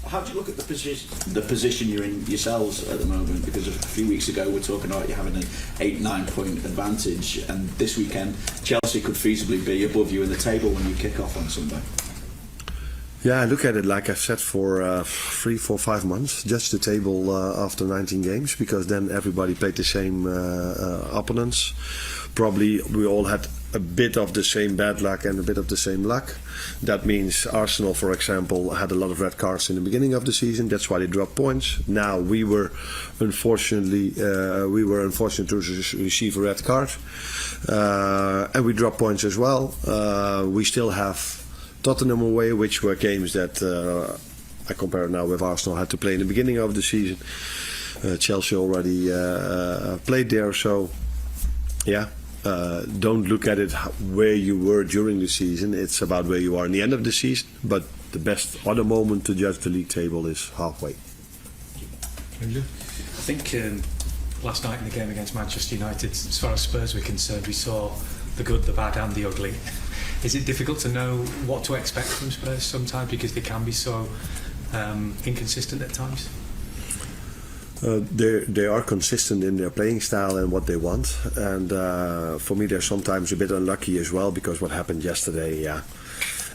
How do you look at the position you're in yourselves at the moment? Because a few weeks ago we're talking about you having an 8-9 point advantage, and this weekend Chelsea could feasibly be above you in the table when you kick off on Sunday. Yeah, I look at it like I've said for 3, 4, 5 months. Judge the table after 19 games, because then everybody played the same opponents. Probably we all had a bit of the same bad luck and a bit of the same luck. That means Arsenal, for example, had a lot of red cards in the beginning of the season. That's why they dropped points. Now we were unfortunate to receive a red card, and we dropped points as well. We still have Tottenham away, which were games that I compare now with Arsenal had to play in the beginning of the season. Chelsea already played there, so yeah. Don't look at it where you were during the season. It's about where you are in the end of the season. But the best other moment to judge the league table is halfway. I think last night in the game against Manchester United, as far as Spurs were concerned, we saw the good, the bad and the ugly. Is it difficult to know what to expect from Spurs sometimes, because they can be so inconsistent at times? They are consistent in their playing style and what they want, and for me they're sometimes a bit unlucky as well, because what happened yesterday,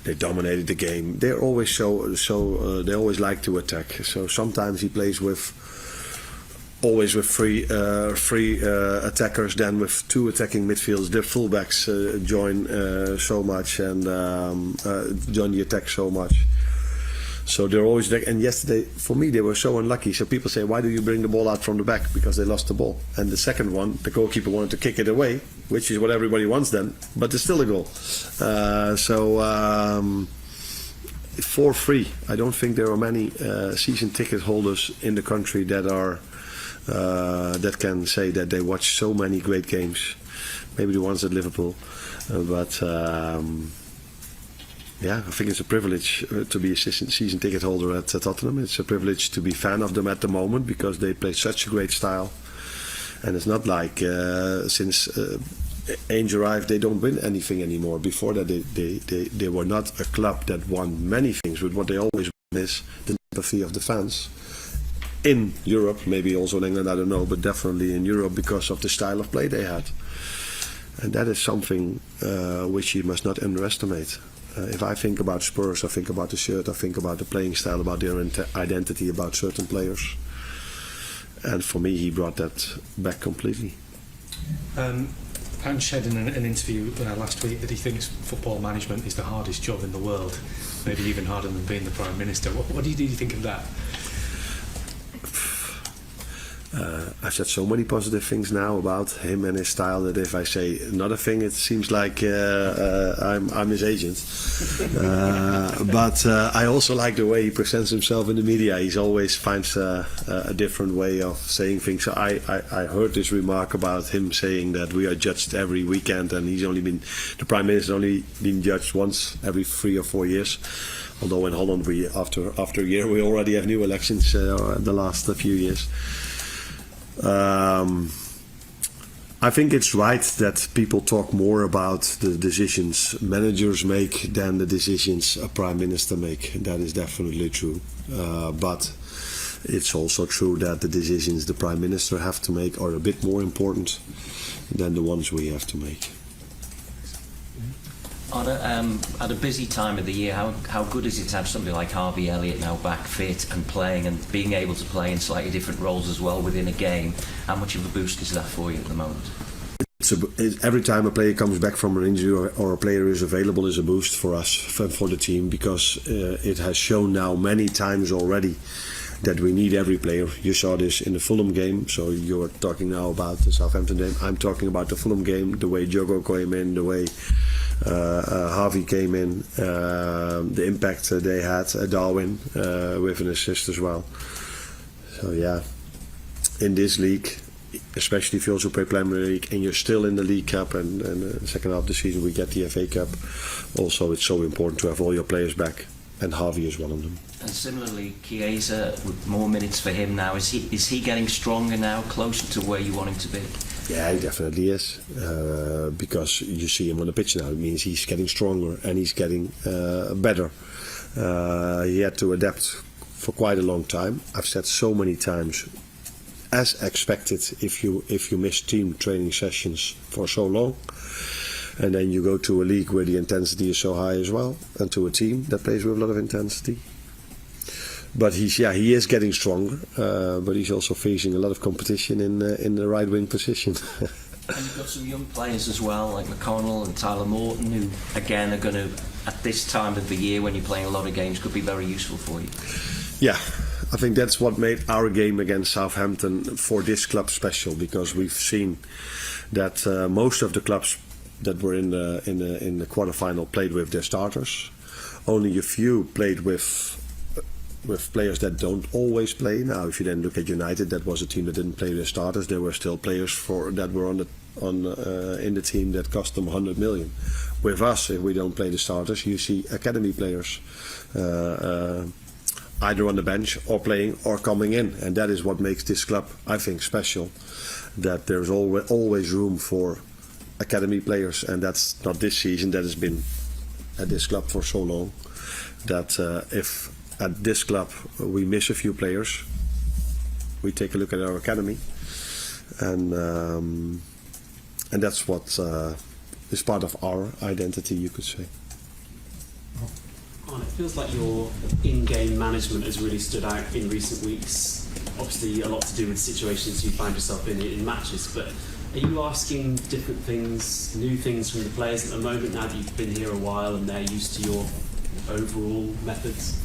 they dominated the game. They're always they always like to attack. So sometimes he plays with three attackers, then with 2 attacking midfields. The fullbacks join so much and join the attack so much. So they're always there. And yesterday, for me, they were so unlucky. So people say, why do you bring the ball out from the back? Because they lost the ball. And the second one, the goalkeeper wanted to kick it away, which is what everybody wants then. But it's still a goal. For free, I don't think there are many season ticket holders in the country that are that can say that they watch so many great games. Maybe the ones at Liverpool, but. Yeah, I think it's a privilege to be a season ticket holder at Tottenham. It's a privilege to be fan of them at the moment, because they play such a great style. And it's not like since Ainge arrived, they don't win anything anymore. Before that, they were not a club that won many things, but what they always won is the sympathy of the fans. In Europe, maybe also in England, I don't know, but definitely in Europe, because of the style of play they had. And that is something which you must not underestimate. If I think about Spurs, I think about the shirt, I think about the playing style, about their identity, about certain players. And for me, he brought that back completely. Ange said in an interview last week that he thinks football management is the hardest job in the world, maybe even harder than being the Prime Minister. What do you think of that? I've said so many positive things now about him and his style that if I say another thing, it seems like I'm his agent. But I also like the way he presents himself in the media. He always finds a different way of saying things. So I heard this remark about him saying that we are judged every weekend, and the Prime Minister only been judged once every 3 or 4 years. Although in Holland, after a year we already have new elections the last few years. I think it's right that people talk more about the decisions managers make than the decisions a Prime Minister make. That is definitely true. But it's also true that the decisions the Prime Minister have to make are a bit more important than the ones we have to make. At a busy time of the year, how good is it to have somebody like Harvey Elliott now back fit and playing, and being able to play in slightly different roles as well within a game? How much of a boost is that for you at the moment? Every time a player comes back from an injury or a player is available is a boost for us, for the team, because it has shown now many times already that we need every player. You saw this in the Fulham game, so you're talking now about the Southampton game. I'm talking about the Fulham game, the way Diogo came in, the way Harvey came in, the impact they had, Darwin with an assist as well. So yeah, in this league, especially if you also play Premier League and you're still in the League Cup, and the second half of the season we get the FA Cup, also it's so important to have all your players back, and Harvey is one of them. And similarly, Chiesa, with more minutes for him now, is he getting stronger now, closer to where you want him to be? Yeah, he definitely is, because you see him on the pitch now. It means he's getting stronger and he's getting better. He had to adapt for quite a long time. I've said so many times, as expected, if you miss team training sessions for so long, and then you go to a league where the intensity is so high as well, and to a team that plays with a lot of intensity. But he is getting stronger, but he's also facing a lot of competition in the right wing position. And you've got some young players as well, like McConnell and Tyler Morton, who again are going to, at this time of the year when you're playing a lot of games, could be very useful for you. Yeah, I think that's what made our game against Southampton for this club special, because we've seen that most of the clubs that were in the quarterfinal played with their starters. Only a few played with players that don't always play. Now, if you then look at United, that was a team that didn't play their starters. There were still players that were in the team that cost them 100 million. With us, if we don't play the starters, you see academy players either on the bench or playing or coming in, and that is what makes this club, I think, special. That there's always room for academy players, and that's not this season. That has been at this club for so long. That if at this club we miss a few players, we take a look at our academy, and that's what is part of our identity, you could say. It feels like your in-game management has really stood out in recent weeks. Obviously, a lot to do with situations you find yourself in matches, but are you asking different things, new things from the players at the moment, now that you've been here a while and they're used to your overall methods?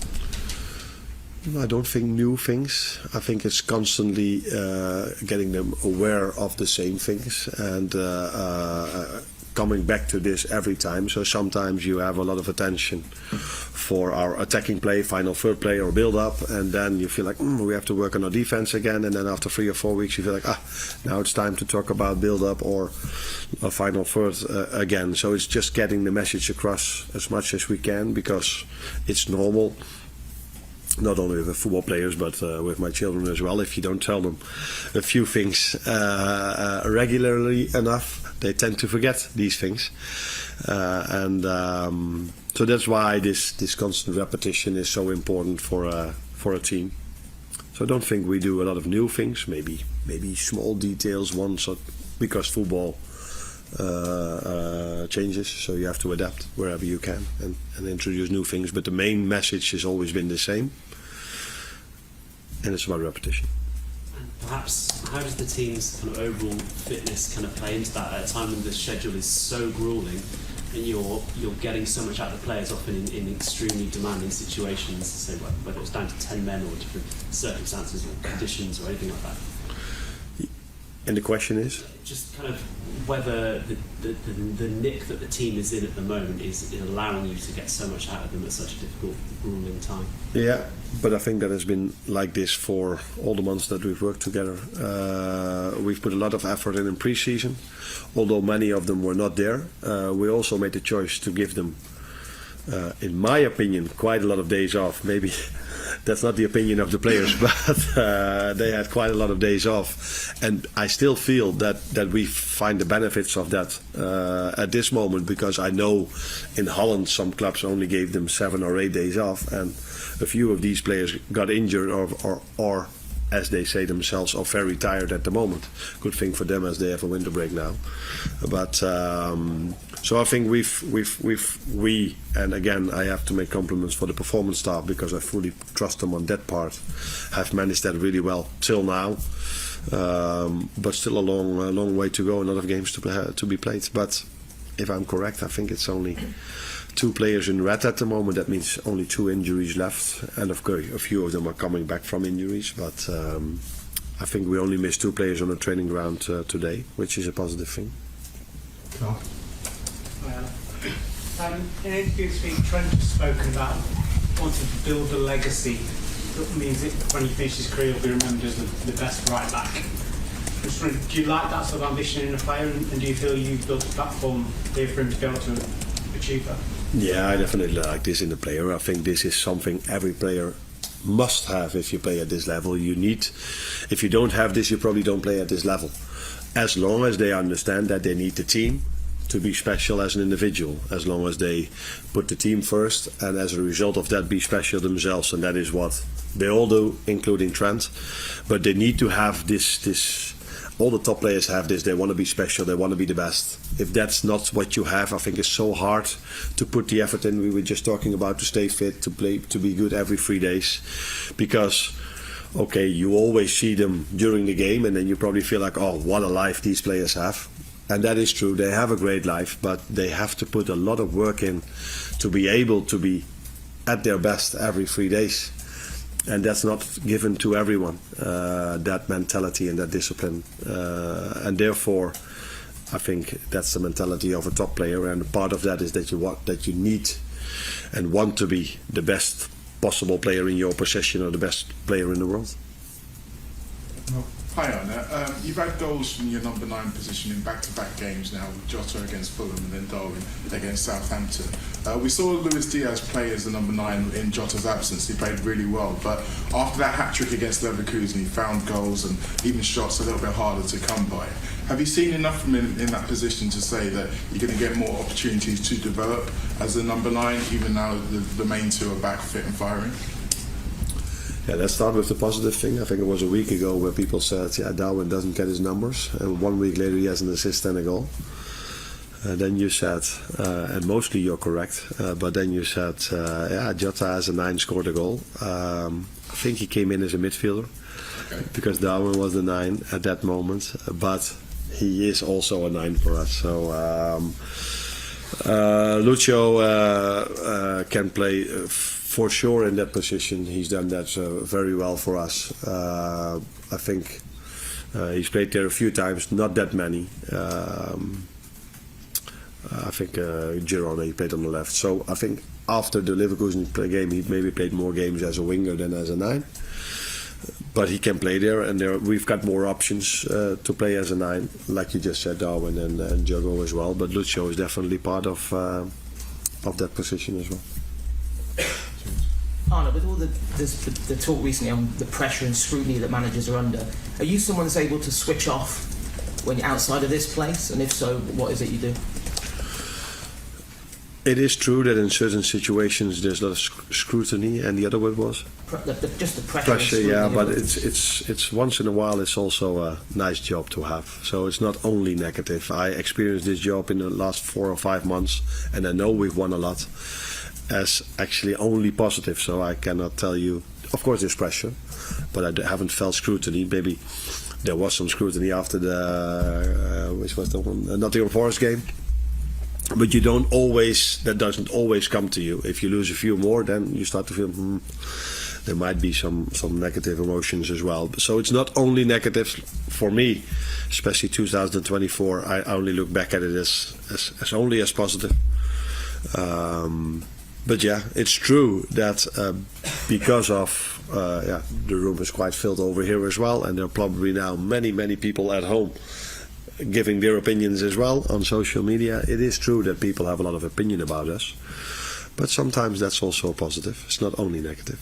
I don't think new things. I think it's constantly getting them aware of the same things and coming back to this every time. So sometimes you have a lot of attention for our attacking play, final third play or build up, and then you feel like we have to work on our defense again, and then after 3 or 4 weeks you feel like now it's time to talk about build up or a final third again. So it's just getting the message across as much as we can, because it's normal, not only with football players but with my children as well. If you don't tell them a few things regularly enough, they tend to forget these things, so that's why this constant repetition is so important for a team. So I don't think we do a lot of new things, maybe small details once, because football changes, so you have to adapt wherever you can and introduce new things, but the main message has always been the same, and it's about repetition. Perhaps, how does the team's kind of overall fitness kind of play into that at a time when the schedule is so gruelling and you're getting so much out of the players, often in extremely demanding situations, say whether it's down to 10 men or different circumstances or conditions or anything like that? And the question is? Just kind of whether the nick that the team is in at the moment is allowing you to get so much out of them at such a difficult, gruelling time. Yeah, but I think that has been like this for all the months that we've worked together. We've put a lot of effort in pre-season, although many of them were not there. We also made the choice to give them, in my opinion, quite a lot of days off. Maybe that's not the opinion of the players, but they had quite a lot of days off, and I still feel that we find the benefits of that at this moment, because I know in Holland some clubs only gave them 7 or 8 days off, and a few of these players got injured or as they say themselves, are very tired at the moment. Good thing for them, as they have a winter break now. But so I think we and again I have to make compliments for the performance staff, because I fully trust them on that part, have managed that really well till now. But still a long way to go, a lot of games to be played. But if I'm correct, I think it's only 2 players in red at the moment. That means only 2 injuries left, and of course a few of them are coming back from injuries. But I think we only missed 2 players on the training ground today, which is a positive thing. Well, in interviews this week, Trent has spoken about wanting to build a legacy that means that when he finishes his career he'll be remembered as the best right back. Do you like that sort of ambition in a player, and do you feel you've built a platform here for him to be able to achieve that? Yeah, I definitely like this in a player. I think this is something every player must have if you play at this level. If you don't have this, you probably don't play at this level. As long as they understand that they need the team to be special as an individual, as long as they put the team first, and as a result of that be special themselves, and that is what they all do, including Trent. But they need to have this. All the top players have this. They want to be special. They want to be the best. If that's not what you have, I think it's so hard to put the effort in. We were just talking about to stay fit, to play, to be good every 3 days, because okay, you always see them during the game, and then you probably feel like, oh, what a life these players have. And that is true. They have a great life, but they have to put a lot of work in to be able to be at their best every 3 days. And that's not given to everyone, that mentality and that discipline. And therefore, I think that's the mentality of a top player. And part of that is that you need and want to be the best possible player in your position, or the best player in the world. Well, hi Arne. You've had goals from your number 9 position in back-to-back games now, with Jota against Fulham and then Darwin against Southampton. We saw Luis Diaz play as the number 9 in Jota's absence. He played really well, but after that hat-trick against Leverkusen, he found goals and even shots a little bit harder to come by. Have you seen enough from him in that position to say that you're going to get more opportunities to develop as the number 9, even now the main 2 are back fit and firing? Yeah, let's start with the positive thing. I think it was a week ago where people said, yeah, Darwin doesn't get his numbers, and 1 week later he has an assist and a goal. Then you said, and mostly you're correct, but then you said, yeah, Jota as a 9 scored a goal. I think he came in as a midfielder, okay, because Darwin was the 9 at that moment, but he is also a 9 for us. So Lucio can play for sure in that position. He's done that very well for us. I think he's played there a few times, not that many. I think Girona, he played on the left. So I think after the Leverkusen game, he maybe played more games as a winger than as a 9. But he can play there, and we've got more options to play as a 9, like you just said, Darwin and Diogo as well. But Lucio is definitely part of that position as well. Arne, with all the talk recently on the pressure and scrutiny that managers are under, are you someone that's able to switch off when you're outside of this place? And if so, what is it you do? It is true that in certain situations there's a lot of scrutiny, and the other word was? Just the pressure. Yeah, but it's once in a while it's also a nice job to have. So it's not only negative. I experienced this job in the last 4 or 5 months, and I know we've won a lot, as actually only positive. So I cannot tell you, of course there's pressure, but I haven't felt scrutiny. Maybe there was some scrutiny after the which was the one, Nottingham Forest game. But that doesn't always come to you. If you lose a few more, then you start to feel there might be some negative emotions as well. So it's not only negative for me, especially 2024. I only look back at it as only as positive. But yeah, it's true that because of the room is quite filled over here as well, and there are probably now many people at home giving their opinions as well on social media. It is true that people have a lot of opinion about us, but sometimes that's also a positive. It's not only negative.